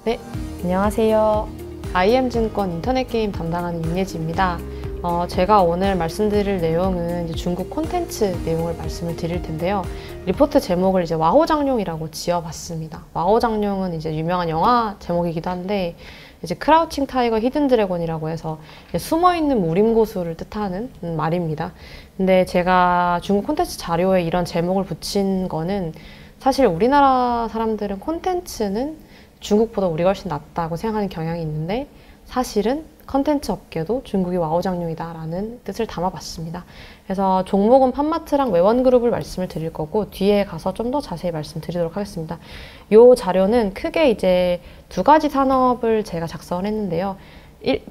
네, 안녕하세요. IM증권 인터넷 게임 담당하는 윤예지입니다. 제가 오늘 말씀드릴 내용은 이제 중국 콘텐츠 내용을 말씀을 드릴 텐데요. 리포트 제목을 이제 와호장룡이라고 지어봤습니다. 와호장룡은 이제 유명한 영화 제목이기도 한데, 이제 크라우칭 타이거 히든 드래곤이라고 해서 숨어있는 무림고수를 뜻하는 말입니다. 근데 제가 중국 콘텐츠 자료에 이런 제목을 붙인 거는 사실 우리나라 사람들은 콘텐츠는 중국보다 우리가 훨씬 낫다고 생각하는 경향이 있는데, 사실은 컨텐츠 업계도 중국이 와우장룡이다 라는 뜻을 담아봤습니다. 그래서 종목은 팜마트랑 외원그룹을 말씀을 드릴 거고, 뒤에 가서 좀 더 자세히 말씀드리도록 하겠습니다. 이 자료는 크게 이제 두 가지 산업을 제가 작성을 했는데요.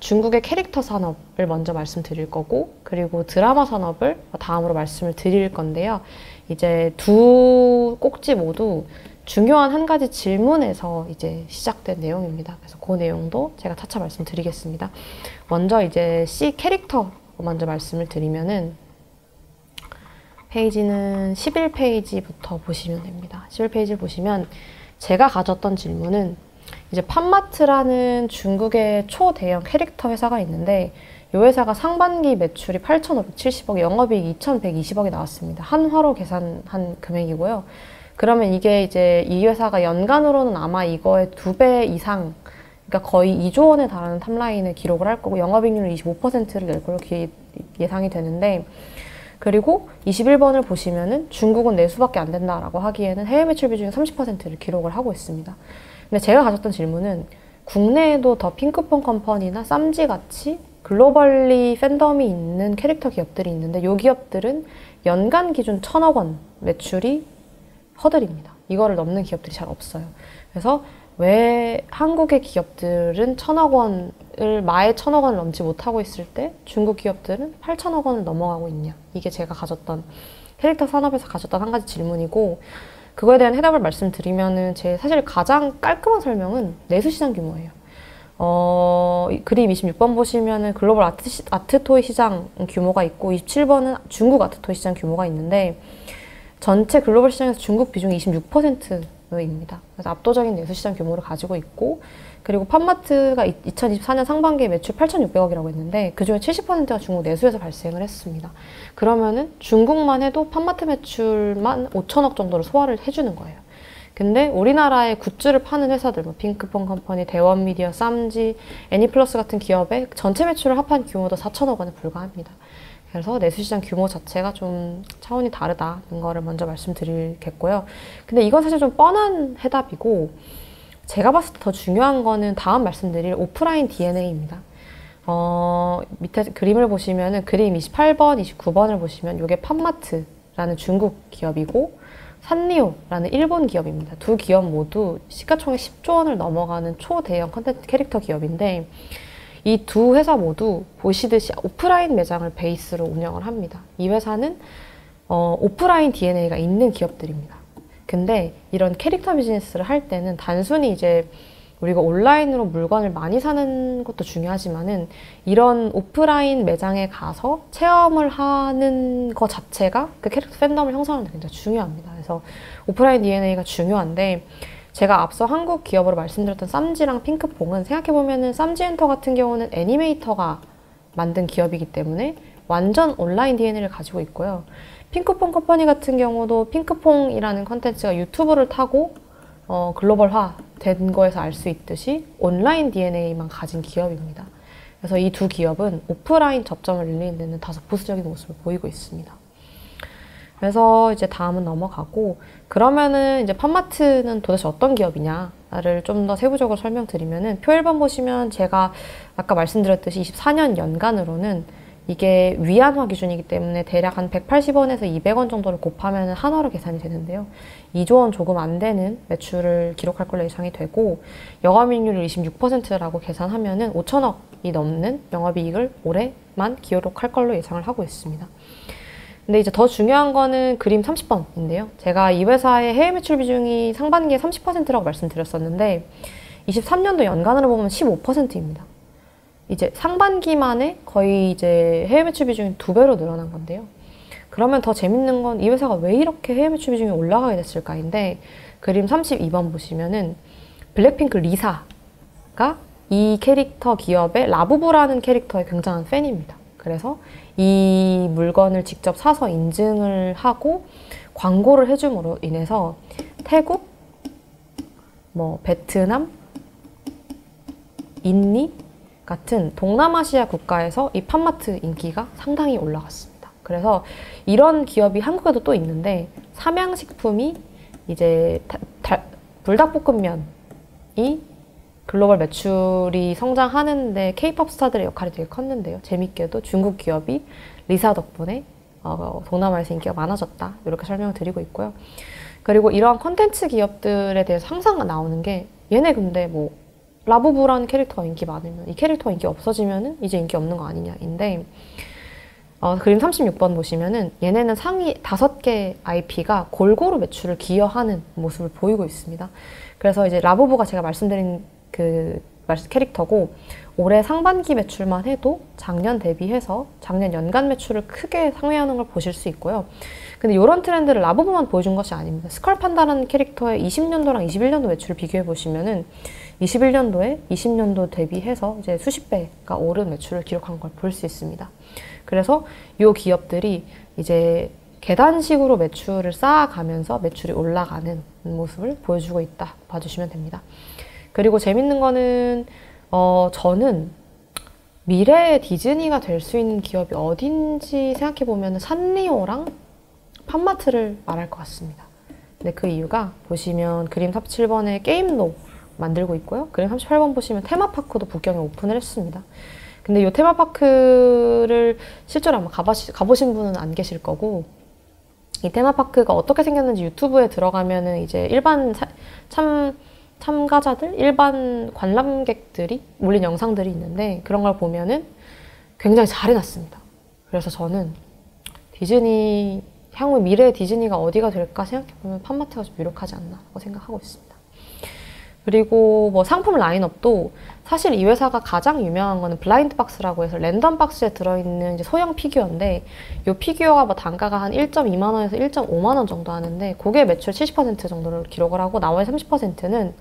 중국의 캐릭터 산업을 먼저 말씀드릴 거고, 그리고 드라마 산업을 다음으로 말씀을 드릴 건데요. 이제 두 꼭지 모두 중요한 한 가지 질문에서 이제 시작된 내용입니다. 그래서 그 내용도 제가 차차 말씀드리겠습니다. 먼저 이제 C 캐릭터 먼저 말씀을 드리면은, 페이지는 11페이지부터 보시면 됩니다. 11페이지를 보시면 제가 가졌던 질문은, 이제 팜마트라는 중국의 초대형 캐릭터 회사가 있는데, 이 회사가 상반기 매출이 8,570억, 영업이익 2,120억이 나왔습니다. 한화로 계산한 금액이고요. 그러면 이게 이제 이 회사가 연간으로는 아마 이거의 2배 이상, 그러니까 거의 2조 원에 달하는 탑라인을 기록을 할 거고, 영업이익률은 25%를 낼 걸로 예상이 되는데, 그리고 21번을 보시면은 중국은 내수밖에 안 된다라고 하기에는 해외 매출 비중이 30%를 기록을 하고 있습니다. 근데 제가 가졌던 질문은, 국내에도 더 핑크퐁 컴퍼니나 쌈지 같이 글로벌리 팬덤이 있는 캐릭터 기업들이 있는데, 이 기업들은 연간 기준 1,000억 원 매출이 허들입니다. 이거를 넘는 기업들이 잘 없어요. 그래서 왜 한국의 기업들은 1,000억 원을, 마에 1,000억 원을 넘지 못하고 있을 때 중국 기업들은 8,000억 원을 넘어가고 있냐. 이게 제가 가졌던, 캐릭터 산업에서 가졌던 한 가지 질문이고, 그거에 대한 해답을 말씀드리면은, 제 사실 가장 깔끔한 설명은 내수시장 규모예요. 그림 26번 보시면은 글로벌 아트토이 시장 규모가 있고, 27번은 중국 아트토이 시장 규모가 있는데, 전체 글로벌 시장에서 중국 비중이 26%입니다. 그래서 압도적인 내수시장 규모를 가지고 있고, 그리고 팜마트가 2024년 상반기에 매출 8,600억이라고 했는데, 그중에 70%가 중국 내수에서 발생을 했습니다. 그러면은 중국만 해도 팜마트 매출만 5천억 정도를 소화를 해주는 거예요. 근데 우리나라의 굿즈를 파는 회사들, 뭐 핑크퐁 컴퍼니, 대원미디어, 쌈지, 애니플러스 같은 기업의 전체 매출을 합한 규모도 4천억 원에 불과합니다. 그래서 내수시장 규모 자체가 좀 차원이 다르다는 거를 먼저 말씀드리겠고요. 근데 이건 사실 좀 뻔한 해답이고, 제가 봤을 때 더 중요한 거는 다음 말씀드릴 오프라인 DNA입니다. 밑에 그림을 보시면은, 그림 28번, 29번을 보시면 이게 팜마트라는 중국 기업이고, 산리오라는 일본 기업입니다. 두 기업 모두 시가총액 10조 원을 넘어가는 초대형 컨텐츠 캐릭터 기업인데, 이 두 회사 모두 보시듯이 오프라인 매장을 베이스로 운영을 합니다. 이 회사는 오프라인 DNA가 있는 기업들입니다. 근데 이런 캐릭터 비즈니스를 할 때는 단순히 이제 우리가 온라인으로 물건을 많이 사는 것도 중요하지만은, 이런 오프라인 매장에 가서 체험을 하는 것 자체가 그 캐릭터 팬덤을 형성하는 데 굉장히 중요합니다. 그래서 오프라인 DNA가 중요한데, 제가 앞서 한국 기업으로 말씀드렸던 쌈지랑 핑크퐁은 생각해보면은, 쌈지엔터 같은 경우는 애니메이터가 만든 기업이기 때문에 완전 온라인 DNA를 가지고 있고요. 핑크퐁 컴퍼니 같은 경우도 핑크퐁이라는 컨텐츠가 유튜브를 타고 글로벌화 된 거에서 알 수 있듯이 온라인 DNA만 가진 기업입니다. 그래서 이 두 기업은 오프라인 접점을 늘리는 데는 다소 보수적인 모습을 보이고 있습니다. 그래서 이제 다음은 넘어가고, 그러면은 이제 팜마트는 도대체 어떤 기업이냐를 좀 더 세부적으로 설명드리면은, 표 1번 보시면 제가 아까 말씀드렸듯이 24년 연간으로는 이게 위안화 기준이기 때문에 대략 한 180원에서 200원 정도를 곱하면 한화로 계산이 되는데요. 2조 원 조금 안 되는 매출을 기록할 걸로 예상이 되고, 영업이익률을 26%라고 계산하면은 5천억이 넘는 영업이익을 올해만 기록할 걸로 예상을 하고 있습니다. 근데 이제 더 중요한 거는 그림 30번인데요. 제가 이 회사의 해외 매출 비중이 상반기에 30%라고 말씀드렸었는데, 23년도 연간으로 보면 15%입니다. 이제 상반기만에 거의 이제 해외 매출 비중이 2배로 늘어난 건데요. 그러면 더 재밌는 건 이 회사가 왜 이렇게 해외 매출 비중이 올라가게 됐을까인데, 그림 32번 보시면은 블랙핑크 리사 이 캐릭터 기업의 라부부라는 캐릭터의 굉장한 팬입니다. 그래서 이 물건을 직접 사서 인증을 하고 광고를 해줌으로 인해서 태국, 베트남, 인니 같은 동남아시아 국가에서 이 팜마트 인기가 상당히 올라갔습니다. 그래서 이런 기업이 한국에도 또 있는데, 삼양식품이 이제 불닭볶음면이 글로벌 매출이 성장하는데 K-팝 스타들의 역할이 되게 컸는데요. 재밌게도 중국 기업이 리사 덕분에 동남아에서 인기가 많아졌다, 이렇게 설명을 드리고 있고요. 그리고 이러한 콘텐츠 기업들에 대해서 항상 나오는 게, 얘네 근데 라부부라는 캐릭터가 인기 많으면 이 캐릭터가 인기 없어지면은 이제 인기 없는 거 아니냐인데, 그림 36번 보시면은 얘네는 상위 5개 IP가 골고루 매출을 기여하는 모습을 보이고 있습니다. 그래서 이제 라부부가 제가 말씀드린 캐릭터고, 올해 상반기 매출만 해도 작년 대비해서 작년 연간 매출을 크게 상회하는 걸 보실 수 있고요. 근데 이런 트렌드를 라부부만 보여준 것이 아닙니다. 스컬판다라는 캐릭터의 20년도랑 21년도 매출을 비교해 보시면은 21년도에 20년도 대비해서 이제 수십 배가 오른 매출을 기록한 걸 볼 수 있습니다. 그래서 이 기업들이 이제 계단식으로 매출을 쌓아가면서 매출이 올라가는 모습을 보여주고 있다 봐주시면 됩니다. 그리고 재밌는 거는 저는 미래의 디즈니가 될 수 있는 기업이 어딘지 생각해보면 산리오랑 팜마트를 말할 것 같습니다. 근데 그 이유가 보시면 그림 37번에 게임로 만들고 있고요. 그림 38번 보시면 테마파크도 북경에 오픈을 했습니다. 근데 이 테마파크를 실제로 아마 가보신 분은 안 계실 거고, 이 테마파크가 어떻게 생겼는지 유튜브에 들어가면은 이제 일반 참가자들, 일반 관람객들이 올린 영상들이 있는데, 그런 걸 보면은 굉장히 잘 해놨습니다. 그래서 저는 디즈니, 향후 미래의 디즈니가 어디가 될까 생각해보면 팜마트가 좀 유력하지 않나 생각하고 있습니다. 그리고 상품 라인업도 사실 이 회사가 가장 유명한 거는 블라인드 박스라고 해서 랜덤 박스에 들어있는 이제 소형 피규어인데, 이 피규어가 단가가 한 1.2만 원에서 1.5만 원 정도 하는데, 그게 매출 70% 정도를 기록을 하고, 나머지 30%는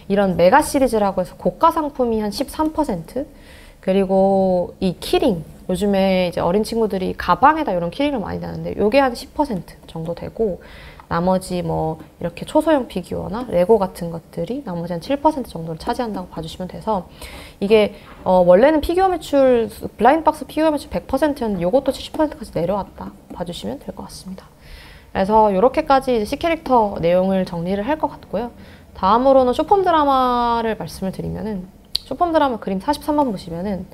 이런 메가 시리즈라고 해서 고가 상품이 한 13%, 그리고 이 키링, 요즘에 이제 어린 친구들이 가방에다 이런 키링을 많이 다는데 요게 한 10% 정도 되고, 나머지 이렇게 초소형 피규어나 레고 같은 것들이 나머지 한 7% 정도를 차지한다고 봐주시면 돼서, 이게 원래는 피규어 매출, 블라인드 박스 피규어 매출 100%였는데 요것도 70%까지 내려왔다 봐주시면 될 것 같습니다. 그래서 이렇게까지 C캐릭터 내용을 정리를 할 것 같고요. 다음으로는 쇼폼 드라마를 말씀을 드리면은, 쇼폼 드라마 그림 43번 보시면은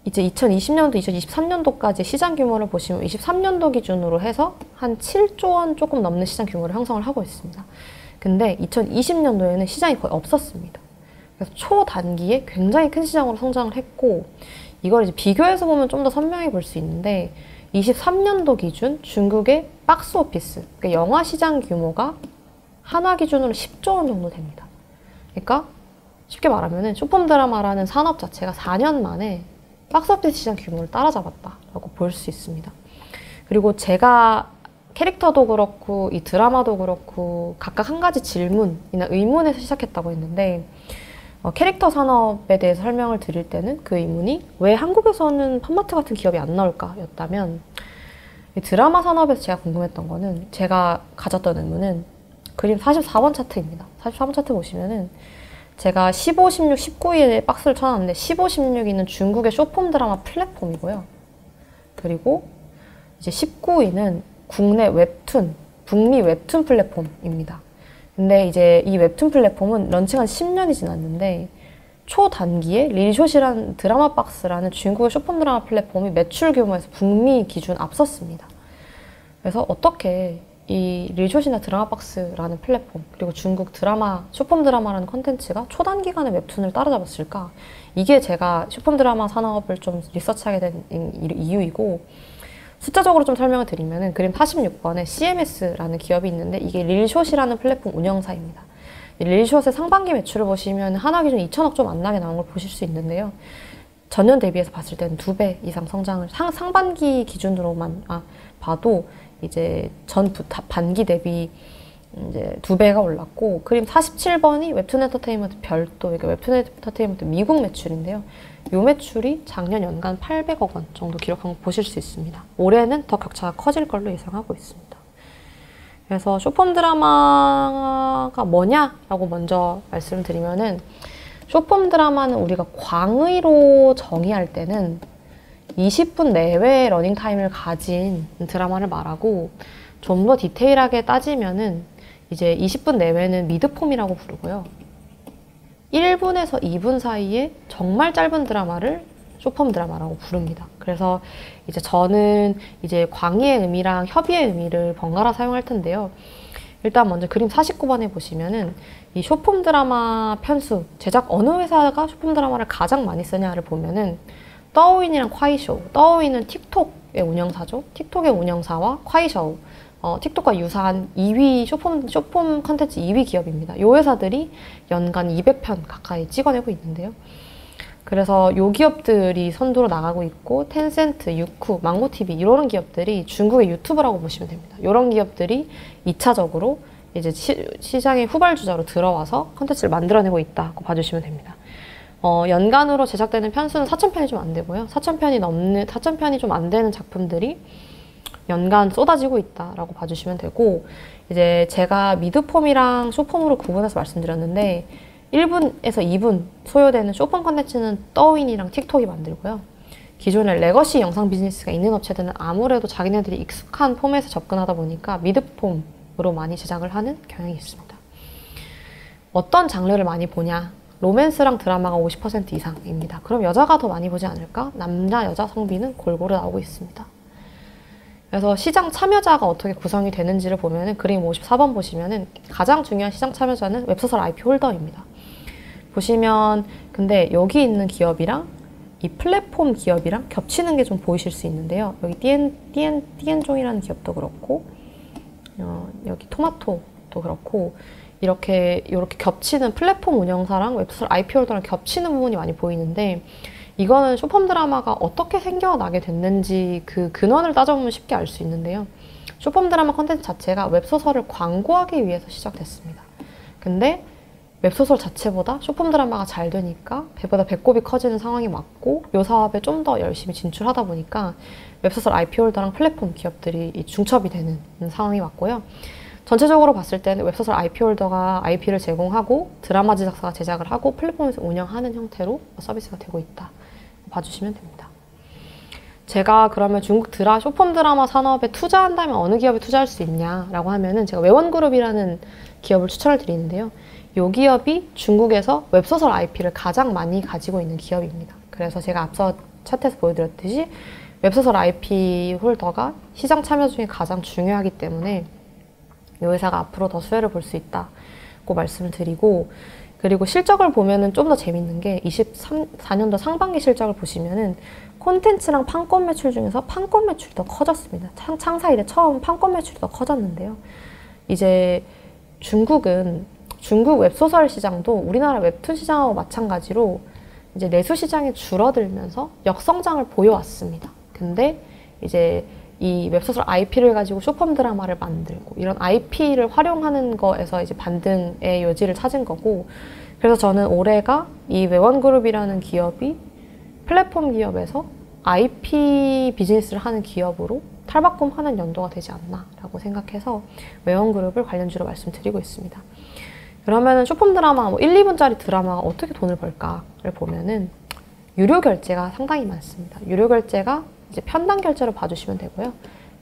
이제 2020년도, 2023년도까지 시장 규모를 보시면 23년도 기준으로 해서 한 7조 원 조금 넘는 시장 규모를 형성을 하고 있습니다. 근데 2020년도에는 시장이 거의 없었습니다. 그래서 초단기에 굉장히 큰 시장으로 성장을 했고, 이걸 이제 비교해서 보면 좀 더 선명히 볼 수 있는데, 23년도 기준 중국의 박스 오피스, 그러니까 영화 시장 규모가 한화 기준으로 10조 원 정도 됩니다. 그러니까 쉽게 말하면 쇼폼 드라마라는 산업 자체가 4년 만에 박스오피스 시장 규모를 따라잡았다라고 볼 수 있습니다. 그리고 제가 캐릭터도 그렇고 이 드라마도 그렇고 각각 한 가지 질문이나 의문에서 시작했다고 했는데, 캐릭터 산업에 대해서 설명을 드릴 때는 그 의문이 왜 한국에서는 팜마트 같은 기업이 안 나올까 였다면, 이 드라마 산업에서 제가 궁금했던 거는, 제가 가졌던 의문은 그림 44번 차트입니다. 44번 차트 보시면은 제가 15, 16, 19위에 박스를 쳐놨는데 15, 16위는 중국의 쇼폼 드라마 플랫폼이고요. 그리고 이제 19위는 국내 웹툰, 북미 웹툰 플랫폼입니다. 근데 이제 이 웹툰 플랫폼은 런칭한 10년이 지났는데, 초단기에 릴숏이라는 드라마 박스라는 중국의 쇼폼 드라마 플랫폼이 매출 규모에서 북미 기준 앞섰습니다. 그래서 어떻게 이 릴숏이나 드라마박스라는 플랫폼, 그리고 중국 드라마, 쇼폼 드라마라는 컨텐츠가 초단기간에 웹툰을 따라잡았을까? 이게 제가 쇼폼 드라마 산업을 좀 리서치하게 된 이유이고, 숫자적으로 좀 설명을 드리면은 그림 46번에 CMS라는 기업이 있는데, 이게 릴숏이라는 플랫폼 운영사입니다. 릴숏의 상반기 매출을 보시면 한화 기준 2천억 좀 안 나게 나온 걸 보실 수 있는데요. 전년 대비해서 봤을 때는 2배 이상 성장을, 상반기 기준으로만 봐도 이제 전 반기 대비 이제 2배가 올랐고, 그림 47번이 웹툰 엔터테인먼트 별도, 그러니까 웹툰 엔터테인먼트 미국 매출인데요. 요 매출이 작년 연간 800억 원 정도 기록한 거 보실 수 있습니다. 올해는 더 격차가 커질 걸로 예상하고 있습니다. 그래서 쇼폼 드라마가 뭐냐라고 먼저 말씀드리면은, 쇼폼 드라마는 우리가 광의로 정의할 때는 20분 내외의 러닝타임을 가진 드라마를 말하고, 좀 더 디테일하게 따지면은 이제 20분 내외는 미드폼이라고 부르고요. 1분에서 2분 사이에 정말 짧은 드라마를 쇼폼 드라마라고 부릅니다. 그래서 이제 저는 이제 광의의 의미랑 협의의 의미를 번갈아 사용할 텐데요. 일단 먼저 그림 49번에 보시면은 이 쇼폼 드라마 편수, 제작 어느 회사가 쇼폼 드라마를 가장 많이 쓰냐를 보면은 떠오인이랑 콰이쇼, 떠오인은 틱톡의 운영사죠. 틱톡의 운영사와 콰이쇼, 틱톡과 유사한 2위 쇼폼 컨텐츠 2위 기업입니다. 이 회사들이 연간 200편 가까이 찍어내고 있는데요. 그래서 이 기업들이 선두로 나가고 있고, 텐센트, 유쿠, 망고TV 이런 기업들이 중국의 유튜브라고 보시면 됩니다. 이런 기업들이 2차적으로 이제 시장의 후발주자로 들어와서 컨텐츠를 만들어내고 있다고 봐주시면 됩니다. 연간으로 제작되는 편수는 4,000편이 좀 안 되고요. 4,000편이 좀 안 되는 작품들이 연간 쏟아지고 있다라고 봐주시면 되고, 이제 제가 미드폼이랑 쇼폼으로 구분해서 말씀드렸는데, 1분에서 2분 소요되는 쇼폼 컨텐츠는 떠윈이랑 틱톡이 만들고요. 기존에 레거시 영상 비즈니스가 있는 업체들은 아무래도 자기네들이 익숙한 폼에서 접근하다 보니까 미드폼으로 많이 제작을 하는 경향이 있습니다. 어떤 장르를 많이 보냐? 로맨스랑 드라마가 50% 이상입니다. 그럼 여자가 더 많이 보지 않을까? 남자, 여자 성비는 골고루 나오고 있습니다. 그래서 시장 참여자가 어떻게 구성이 되는지를 보면은 그림 54번 보시면은 가장 중요한 시장 참여자는 웹소설 IP 홀더입니다. 보시면 근데 여기 있는 기업이랑 이 플랫폼 기업이랑 겹치는 게 좀 보이실 수 있는데요. 여기 띠엔종이라는 기업도 그렇고, 여기 토마토도 그렇고, 이렇게 겹치는 플랫폼 운영사랑 웹소설 IP 홀더랑 겹치는 부분이 많이 보이는데, 이거는 쇼폼 드라마가 어떻게 생겨나게 됐는지 그 근원을 따져보면 쉽게 알 수 있는데요. 쇼폼 드라마 컨텐츠 자체가 웹소설을 광고하기 위해서 시작됐습니다. 근데 웹소설 자체보다 쇼폼 드라마가 잘 되니까 배보다 배꼽이 커지는 상황이 맞고, 이 사업에 좀 더 열심히 진출하다 보니까 웹소설 IP 홀더랑 플랫폼 기업들이 중첩이 되는 상황이 맞고요. 전체적으로 봤을 때는 웹소설 IP 홀더가 IP를 제공하고 드라마 제작사가 제작을 하고 플랫폼에서 운영하는 형태로 서비스가 되고 있다 봐주시면 됩니다. 제가 그러면 중국 쇼폼 드라마 산업에 투자한다면 어느 기업에 투자할 수 있냐라고 하면은 제가 외원그룹이라는 기업을 추천을 드리는데요. 이 기업이 중국에서 웹소설 IP를 가장 많이 가지고 있는 기업입니다. 그래서 제가 앞서 차트에서 보여드렸듯이 웹소설 IP 홀더가 시장 참여 중에 가장 중요하기 때문에 이 회사가 앞으로 더 수혜를 볼 수 있다고 말씀을 드리고, 그리고 실적을 보면은 좀 더 재밌는 게 24년도 상반기 실적을 보시면은 콘텐츠랑 판권 매출 중에서 판권 매출이 더 커졌습니다. 창사 이래 처음 판권 매출이 더 커졌는데요. 이제 중국 웹소설 시장도 우리나라 웹툰 시장하고 마찬가지로 이제 내수 시장이 줄어들면서 역성장을 보여왔습니다. 근데 이제 이 웹소설 IP를 가지고 쇼폼 드라마를 만들고 이런 IP를 활용하는 거에서 이제 반등의 여지를 찾은 거고, 그래서 저는 올해가 이 외원그룹이라는 기업이 플랫폼 기업에서 IP 비즈니스를 하는 기업으로 탈바꿈하는 연도가 되지 않나라고 생각해서 외원그룹을 관련주로 말씀드리고 있습니다. 그러면은 쇼폼 드라마 1, 2분짜리 드라마가 어떻게 돈을 벌까를 보면은 유료 결제가 상당히 많습니다. 유료 결제가 이제 편당 결제로 봐주시면 되고요.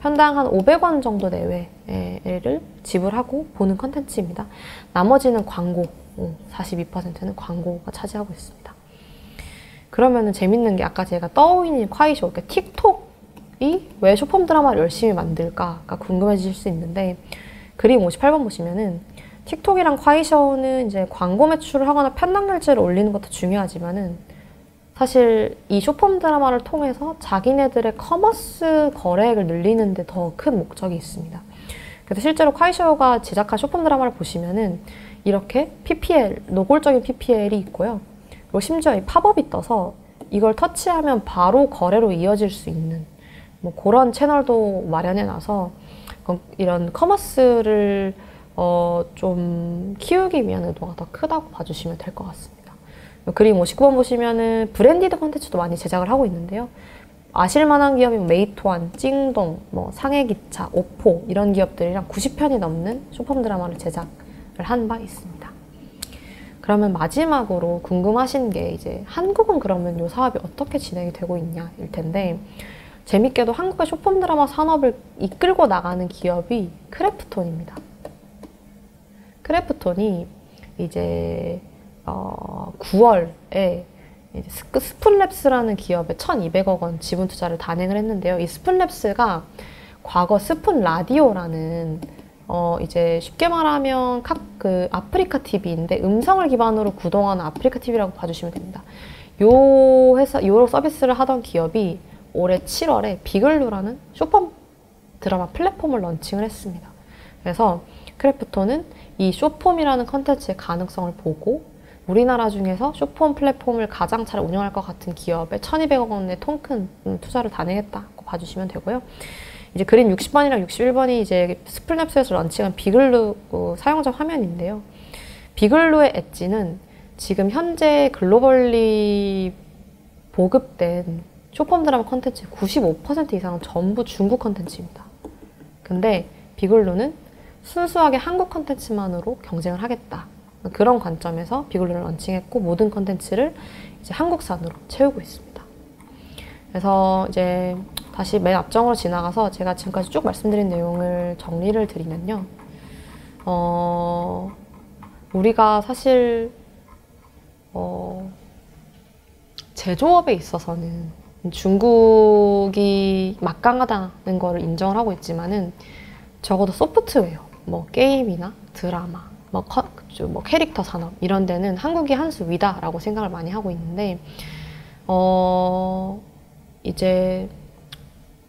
편당 한 500원 정도 내외를 지불하고 보는 컨텐츠입니다. 나머지는 광고, 42%는 광고가 차지하고 있습니다. 그러면은 재밌는 게 아까 제가 떠오르는 콰이쇼, 그러니까 틱톡이 왜 쇼폼 드라마를 열심히 만들까가 궁금해지실 수 있는데, 그림 58번 보시면은 틱톡이랑 콰이쇼는 이제 광고 매출을 하거나 편당 결제를 올리는 것도 중요하지만은 사실 이 쇼폼 드라마를 통해서 자기네들의 커머스 거래액을 늘리는 데 더 큰 목적이 있습니다. 그래서 실제로 콰이쇼가 제작한 쇼폼 드라마를 보시면은 이렇게 PPL, 노골적인 PPL이 있고요. 그리고 심지어 이 팝업이 떠서 이걸 터치하면 바로 거래로 이어질 수 있는 그런 채널도 마련해 놔서 이런 커머스를 좀 키우기 위한 의도가 더 크다고 봐주시면 될 것 같습니다. 그림 59번 보시면은 브랜디드 콘텐츠도 많이 제작을 하고 있는데요. 아실만한 기업이 메이토안, 찡동, 상해기차, 오포 이런 기업들이랑 90편이 넘는 쇼폼 드라마를 제작을 한 바 있습니다. 그러면 마지막으로 궁금하신 게 이제 한국은 그러면 이 사업이 어떻게 진행이 되고 있냐일 텐데, 재밌게도 한국의 쇼폼 드라마 산업을 이끌고 나가는 기업이 크래프톤입니다. 크래프톤이 이제 9월에 스푼랩스라는 기업에 1,200억 원 지분 투자를 단행을 했는데요. 이 스푼랩스가 과거 스푼 라디오라는 이제 쉽게 말하면 그 아프리카 TV인데 음성을 기반으로 구동하는 아프리카 TV라고 봐주시면 됩니다. 요 서비스를 하던 기업이 올해 7월에 비글루라는 쇼폼 드라마 플랫폼을 런칭을 했습니다. 그래서 크래프톤은 이 쇼폼이라는 컨텐츠의 가능성을 보고 우리나라 중에서 쇼폼 플랫폼을 가장 잘 운영할 것 같은 기업에 1,200억 원의 통큰 투자를 단행했다고 봐주시면 되고요. 이제 그림 60번이랑 61번이 이제 스푼랩스에서 런칭한 비글루 사용자 화면인데요. 비글루의 엣지는 지금 현재 글로벌리 보급된 쇼폼 드라마 컨텐츠의 95% 이상은 전부 중국 컨텐츠입니다. 근데 비글루는 순수하게 한국 컨텐츠만으로 경쟁을 하겠다. 그런 관점에서 비글루를 런칭했고 모든 컨텐츠를 이제 한국산으로 채우고 있습니다. 그래서 이제 다시 맨 앞정으로 지나가서 제가 지금까지 쭉 말씀드린 내용을 정리를 드리면요. 우리가 사실 제조업에 있어서는 중국이 막강하다는 거를 인정을 하고 있지만은 적어도 소프트웨어, 게임이나 드라마, 캐릭터 산업 이런 데는 한국이 한 수 위다라고 생각을 많이 하고 있는데 이제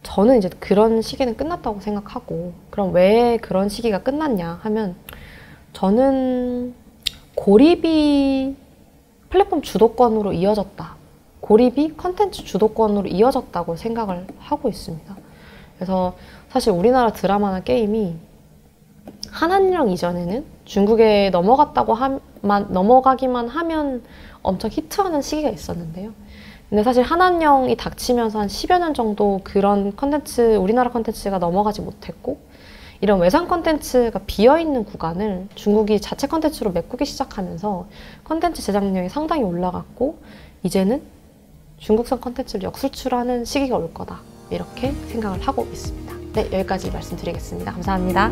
저는 이제 그런 시기는 끝났다고 생각하고, 그럼 왜 그런 시기가 끝났냐 하면 저는 고립이 플랫폼 주도권으로 이어졌다. 고립이 컨텐츠 주도권으로 이어졌다고 생각을 하고 있습니다. 그래서 사실 우리나라 드라마나 게임이 한한령 이전에는 중국에 넘어가기만 하면 엄청 히트하는 시기가 있었는데요. 근데 사실 한한령이 닥치면서 한 10여 년 정도 그런 컨텐츠, 우리나라 컨텐츠가 넘어가지 못했고, 이런 외산 컨텐츠가 비어있는 구간을 중국이 자체 컨텐츠로 메꾸기 시작하면서 컨텐츠 제작량이 상당히 올라갔고, 이제는 중국산 컨텐츠를 역수출하는 시기가 올 거다. 이렇게 생각을 하고 있습니다. 네, 여기까지 말씀드리겠습니다. 감사합니다.